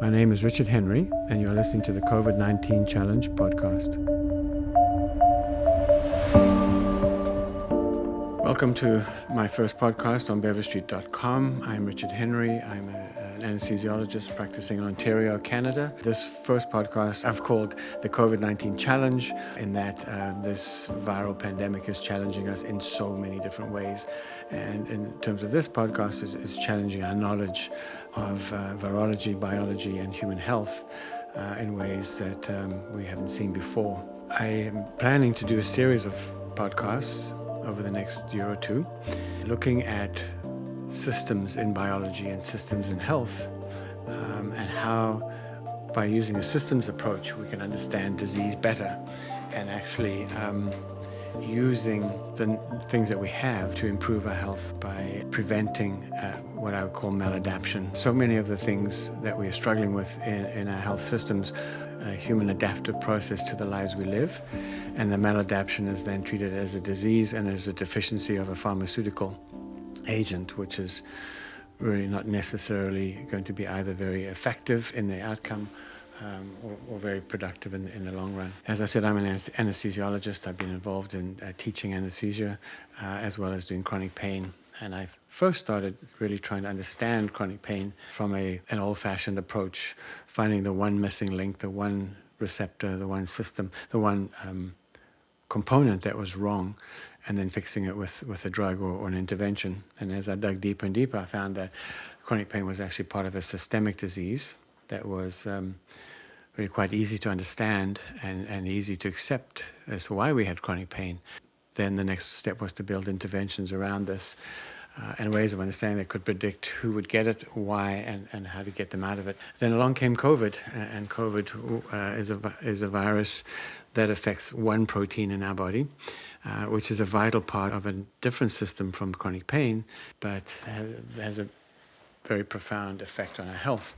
My name is Richard Henry, and you're listening to the COVID-19 Challenge podcast. Welcome to my first podcast on beverstreet.com. I'm Richard Henry. I'm an anesthesiologist practicing in Ontario, Canada. This first podcast I've called the COVID-19 Challenge, in that this viral pandemic is challenging us in so many different ways. And in terms of this podcast, is challenging our knowledge of virology, biology, and human health in ways that we haven't seen before. I am planning to do a series of podcasts over the next year or two, looking at systems in biology and systems in health, and how by using a systems approach we can understand disease better, and actually using the things that we have to improve our health by preventing what I would call maladaptation. So many of the things that we are struggling with in our health systems, a human adaptive process to the lives we live, and the maladaptation is then treated as a disease and as a deficiency of a pharmaceutical agent, which is really not necessarily going to be either very effective in the outcome or very productive in the long run. As I said, I'm an anesthesiologist. I've been involved in teaching anesthesia as well as doing chronic pain. And I first started really trying to understand chronic pain from an old-fashioned approach, finding the one missing link, the one receptor, the one system, the one component that was wrong, and then fixing it with a drug or an intervention. And as I dug deeper and deeper, I found that chronic pain was actually part of a systemic disease that was really quite easy to understand and easy to accept as to why we had chronic pain. Then the next step was to build interventions around this and ways of understanding that could predict who would get it, why, and how to get them out of it. Then along came COVID, and COVID is a virus that affects one protein in our body, which is a vital part of a different system from chronic pain, but has a very profound effect on our health.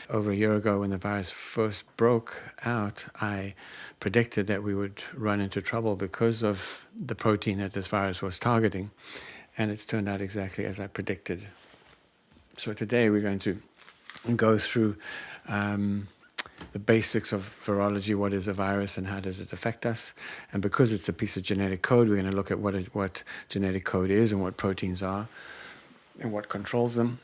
Over a year ago, when the virus first broke out, I predicted that we would run into trouble because of the protein that this virus was targeting, and it's turned out exactly as I predicted. So today we're going to go through the basics of virology. What is a virus and how does it affect us? And because it's a piece of genetic code, we're going to look at what genetic code is and what proteins are and what controls them.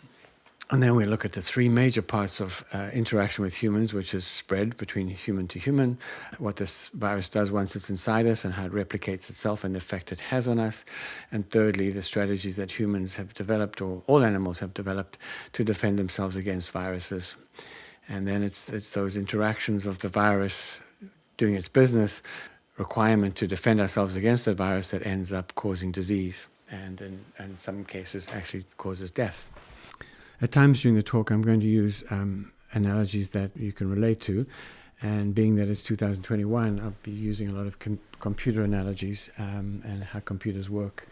And then we look at the three major parts of interaction with humans, which is spread between human to human, what this virus does once it's inside us and how it replicates itself and the effect it has on us. And thirdly, the strategies that humans have developed, or all animals have developed, to defend themselves against viruses. And then it's those interactions of the virus doing its business, requirement to defend ourselves against the virus, that ends up causing disease, and in some cases actually causes death. At times during the talk, I'm going to use analogies that you can relate to, and being that it's 2021, I'll be using a lot of computer analogies and how computers work,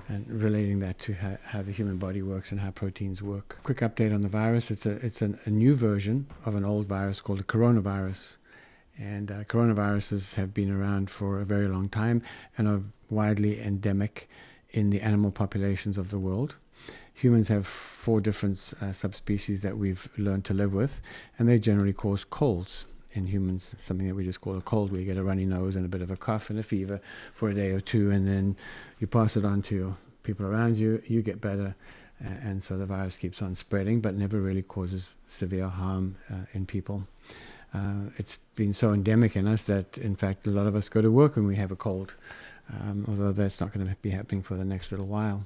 and relating that to how the human body works and how proteins work. Quick update on the virus. It's a new version of an old virus called the coronavirus. And coronaviruses have been around for a very long time and are widely endemic in the animal populations of the world. Humans have 4 different subspecies that we've learned to live with, and they generally cause colds in humans, something that we just call a cold, where you get a runny nose and a bit of a cough and a fever for a day or two, and then you pass it on to your people around you, you get better, and so the virus keeps on spreading, but never really causes severe harm in people. It's been so endemic in us that, in fact, a lot of us go to work when we have a cold, although that's not going to be happening for the next little while.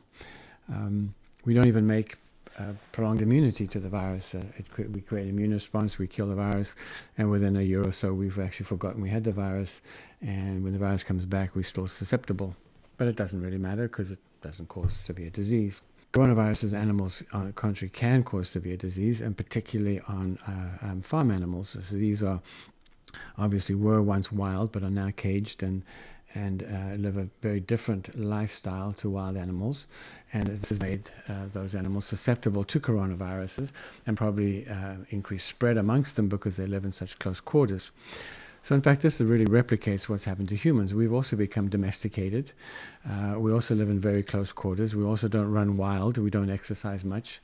We don't even make prolonged immunity to the virus. We create an immune response, we kill the virus, and within a year or so we've actually forgotten we had the virus, and when the virus comes back we're still susceptible. But it doesn't really matter because it doesn't cause severe disease. Coronaviruses, animals, on the contrary, can cause severe disease, and particularly on farm animals. So these are obviously were once wild but are now caged and live a very different lifestyle to wild animals, and this has made those animals susceptible to coronaviruses and probably increased spread amongst them because they live in such close quarters. So in fact, this really replicates what's happened to humans. We've also become domesticated. We also live in very close quarters. We also don't run wild. We don't exercise much.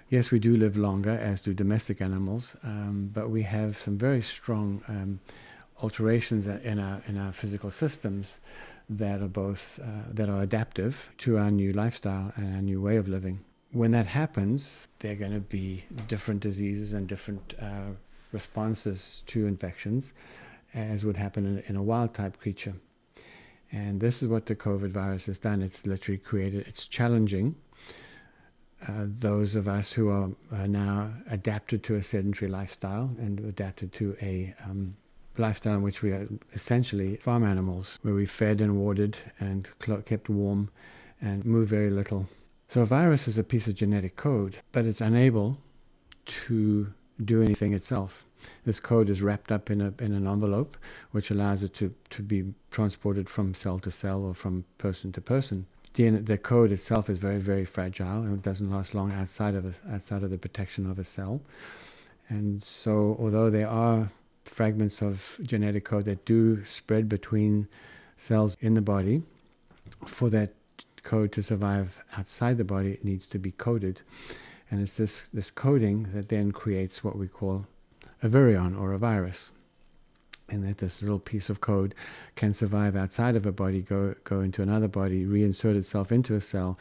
Yes, we do live longer, as do domestic animals, but we have some very strong alterations in our physical systems that are both that are adaptive to our new lifestyle and our new way of living. When that happens, there are going to be different diseases and different responses to infections, as would happen in a wild-type creature. And this is what the COVID virus has done. It's literally created, it's challenging those of us who are now adapted to a sedentary lifestyle and adapted to a lifestyle in which we are essentially farm animals, where we fed and watered and kept warm and move very little. So a virus is a piece of genetic code, but it's unable to do anything itself. This code is wrapped up in an envelope, which allows it to be transported from cell to cell or from person to person. The code itself is very, very fragile, and it doesn't last long outside of the protection of a cell. And so, although there are fragments of genetic code that do spread between cells in the body, for that code to survive outside the body, it needs to be coded. And it's this coding that then creates what we call a virion, or a virus, and that this little piece of code can survive outside of a body, go into another body, reinsert itself into a cell,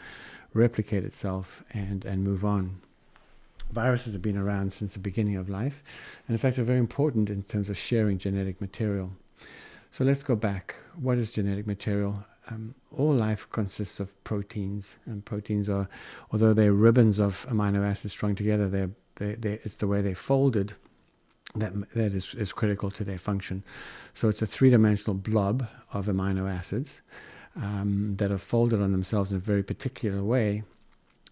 replicate itself, and move on. Viruses have been around since the beginning of life, and in fact are very important in terms of sharing genetic material. So let's go back. What is genetic material? All life consists of proteins, and proteins are, although they're ribbons of amino acids strung together, it's the way they're folded that is critical to their function. So it's a three-dimensional blob of amino acids that are folded on themselves in a very particular way.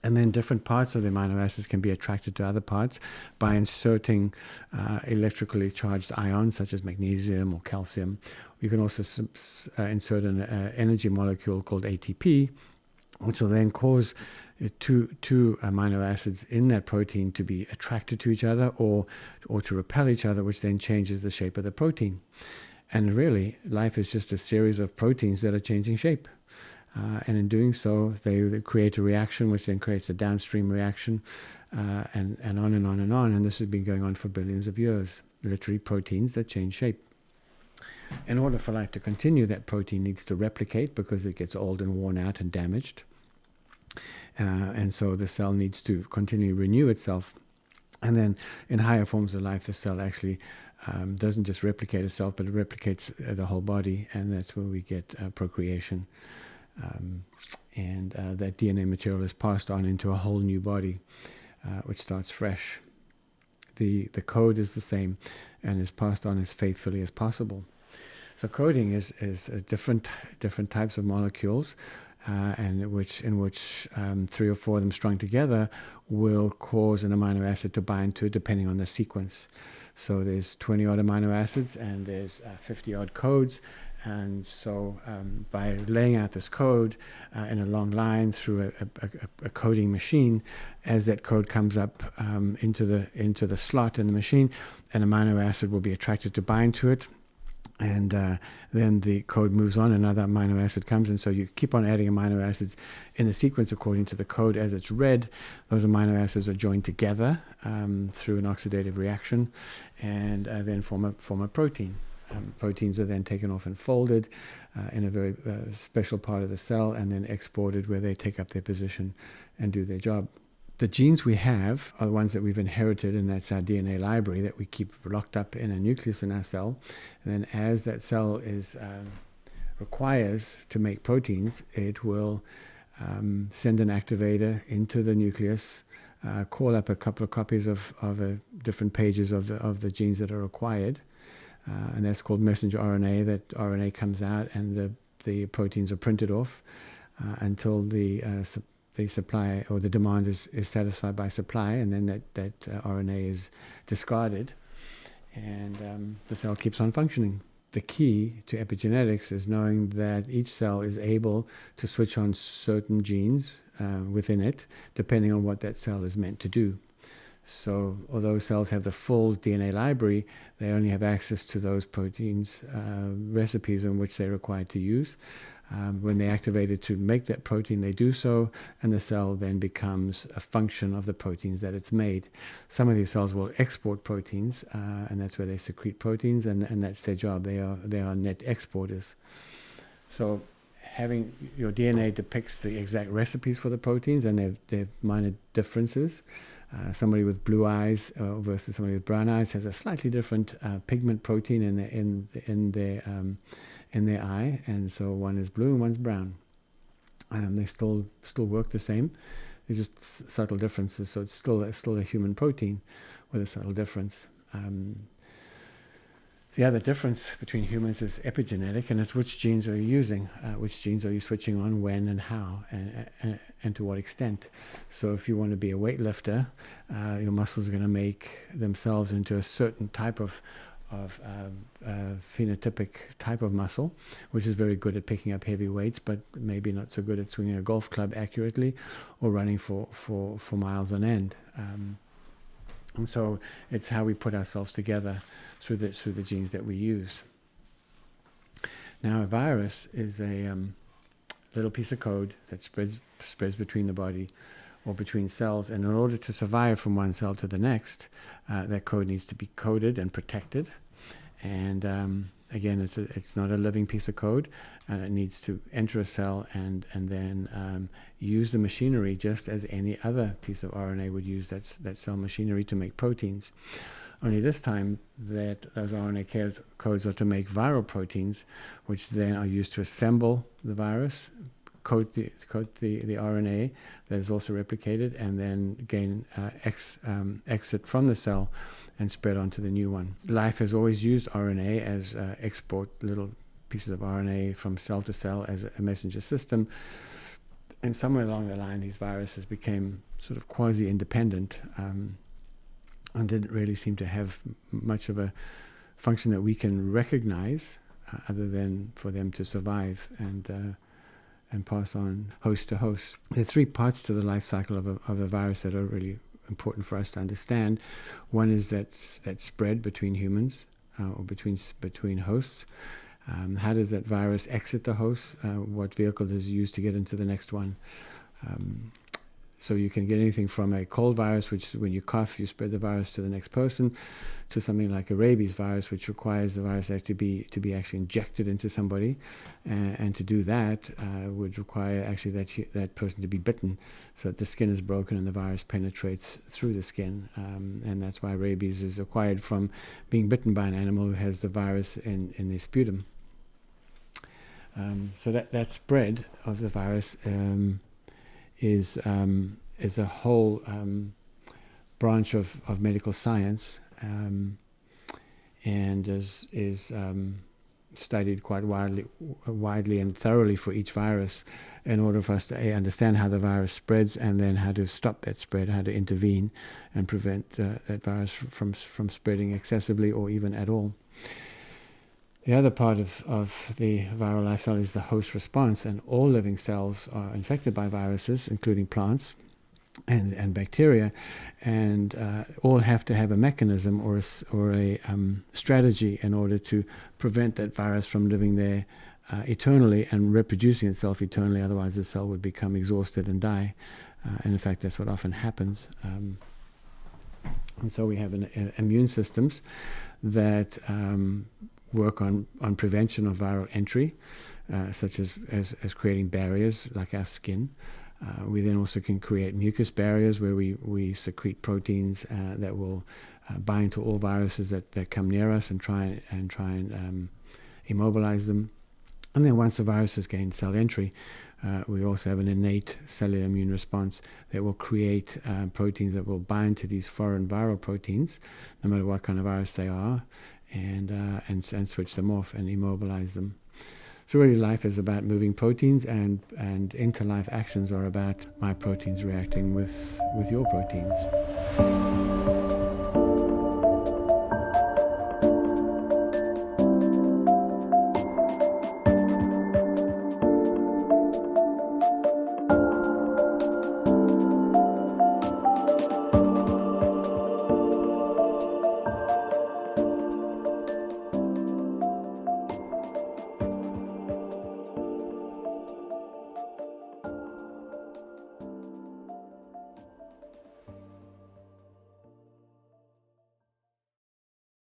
And then different parts of the amino acids can be attracted to other parts by inserting electrically charged ions such as magnesium or calcium. You can also insert an energy molecule called ATP, which will then cause two amino acids in that protein to be attracted to each other or to repel each other, which then changes the shape of the protein. And really, life is just a series of proteins that are changing shape. And in doing so, they create a reaction, which then creates a downstream reaction, and on and on and on. And this has been going on for billions of years, literally proteins that change shape. In order for life to continue, that protein needs to replicate because it gets old and worn out and damaged. And so the cell needs to continually renew itself. And then in higher forms of life, the cell actually doesn't just replicate itself, but it replicates the whole body, and that's where we get procreation. And that DNA material is passed on into a whole new body, which starts fresh. The code is the same and is passed on as faithfully as possible. So coding is different types of molecules, and in which 3 or 4 of them strung together will cause an amino acid to bind to it, depending on the sequence. So there's 20 odd amino acids, and there's 50 odd codes. And so by laying out this code in a long line through a coding machine, as that code comes up into the slot in the machine, an amino acid will be attracted to bind to it. And then the code moves on, another amino acid comes, and so you keep on adding amino acids in the sequence according to the code as it's read. Those amino acids are joined together through an oxidative reaction, and then form a protein. Proteins are then taken off and folded in a very special part of the cell, and then exported where they take up their position and do their job. The genes we have are the ones that we've inherited, and that's our DNA library that we keep locked up in a nucleus in our cell. And then as that cell requires to make proteins, it will send an activator into the nucleus, call up a couple of copies of different pages of the genes that are required, and that's called messenger RNA. That RNA comes out, and the proteins are printed off until the supply or the demand is satisfied by supply, and then that RNA is discarded, and the cell keeps on functioning. The key to epigenetics is knowing that each cell is able to switch on certain genes within it, depending on what that cell is meant to do. So although cells have the full DNA library, they only have access to those proteins, recipes in which they're required to use. When they're activated to make that protein, they do so, and the cell then becomes a function of the proteins that it's made. Some of these cells will export proteins, and that's where they secrete proteins, and that's their job. They are net exporters. So having your DNA depicts the exact recipes for the proteins, and they've minor differences. Somebody with blue eyes versus somebody with brown eyes has a slightly different pigment protein in their eye, and so one is blue and one's brown. They still work the same. There's just subtle differences. So it's still a human protein with a subtle difference. The other difference between humans is epigenetic, and it's which genes are you using, which genes are you switching on, when and how, and to what extent. So if you want to be a weightlifter, your muscles are going to make themselves into a certain type of phenotypic type of muscle, which is very good at picking up heavy weights, but maybe not so good at swinging a golf club accurately or running for miles on end. And so it's how we put ourselves together through the genes that we use. Now, a virus is a little piece of code that spreads between the body or between cells, and in order to survive from one cell to the next, that code needs to be coded and protected. And again, it's not a living piece of code, and it needs to enter a cell and then use the machinery just as any other piece of RNA would use that cell machinery to make proteins. Only this time that those RNA codes are to make viral proteins, which then are used to assemble the virus, coat the RNA that is also replicated, and then gain exit from the cell and spread onto the new one. Life has always used RNA as export little pieces of RNA from cell to cell as a messenger system. And somewhere along the line, these viruses became sort of quasi-independent and didn't really seem to have much of a function that we can recognize other than for them to survive and pass on host to host. There are three parts to the life cycle of a virus that are really important for us to understand. One is that spread between humans or between hosts. How does that virus exit the host? What vehicle does it use to get into the next one? So you can get anything from a cold virus, which when you cough, you spread the virus to the next person, to something like a rabies virus, which requires the virus actually to be actually injected into somebody, and to do that would require actually that person to be bitten, so that the skin is broken and the virus penetrates through the skin, and that's why rabies is acquired from being bitten by an animal who has the virus in their sputum. So that spread of the virus is a whole branch of medical science, and is studied quite widely and thoroughly for each virus, in order for us to understand how the virus spreads, and then how to stop that spread, how to intervene and prevent that virus from spreading excessively or even at all. The other part of the viral life cycle is the host response, and all living cells are infected by viruses, including plants and bacteria, and all have to have a mechanism or a strategy in order to prevent that virus from living there eternally and reproducing itself eternally. Otherwise, the cell would become exhausted and die. And in fact, that's what often happens. And so we have immune systems that work on prevention of viral entry, such as creating barriers like our skin. We then also can create mucus barriers where we secrete proteins that will bind to all viruses that come near us and try and immobilize them. And then once the virus has gained cell entry, we also have an innate cellular immune response that will create proteins that will bind to these foreign viral proteins, no matter what kind of virus they are, and switch them off and immobilize them. So really life is about moving proteins, and interlife actions are about my proteins reacting with your proteins.